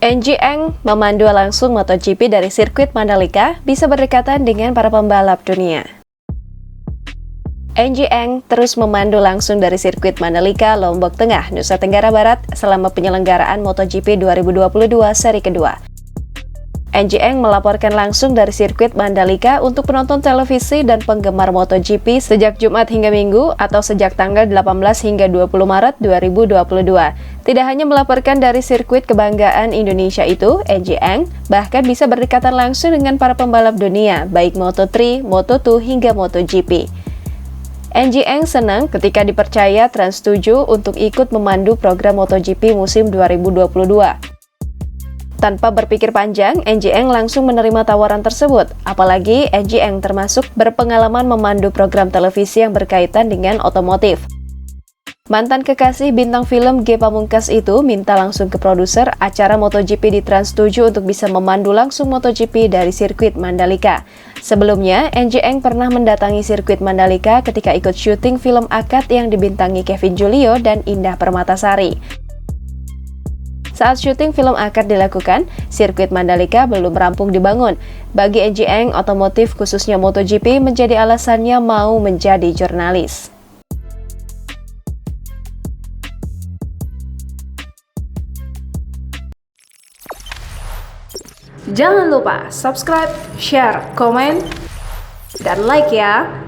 Ng Eng memandu langsung MotoGP dari sirkuit Mandalika bisa berdekatan dengan para pembalap dunia. Ng Eng terus memandu langsung dari sirkuit Mandalika, Lombok Tengah, Nusa Tenggara Barat selama penyelenggaraan MotoGP 2022 seri kedua. Ng Eng melaporkan langsung dari sirkuit Mandalika untuk penonton televisi dan penggemar MotoGP sejak Jumat hingga Minggu atau sejak tanggal 18 hingga 20 Maret 2022. Tidak hanya melaporkan dari sirkuit kebanggaan Indonesia itu, Ng Eng bahkan bisa berdekatan langsung dengan para pembalap dunia, baik Moto3, Moto2 hingga MotoGP. Ng Eng senang ketika dipercaya Trans7 untuk ikut memandu program MotoGP musim 2022. Tanpa berpikir panjang, Ng Eng langsung menerima tawaran tersebut. Apalagi Ng Eng termasuk berpengalaman memandu program televisi yang berkaitan dengan otomotif. Mantan kekasih bintang film Ge Pamungkas itu minta langsung ke produser acara MotoGP di Trans7 untuk bisa memandu langsung MotoGP dari sirkuit Mandalika. Sebelumnya, Ng Eng pernah mendatangi sirkuit Mandalika ketika ikut syuting film akad yang dibintangi Kevin Julio dan Indah Permatasari. Saat syuting film akad dilakukan, sirkuit Mandalika belum rampung dibangun. Bagi Ng Eng, otomotif khususnya MotoGP menjadi alasannya mau menjadi jurnalis. Jangan lupa subscribe, share, komen, dan like ya!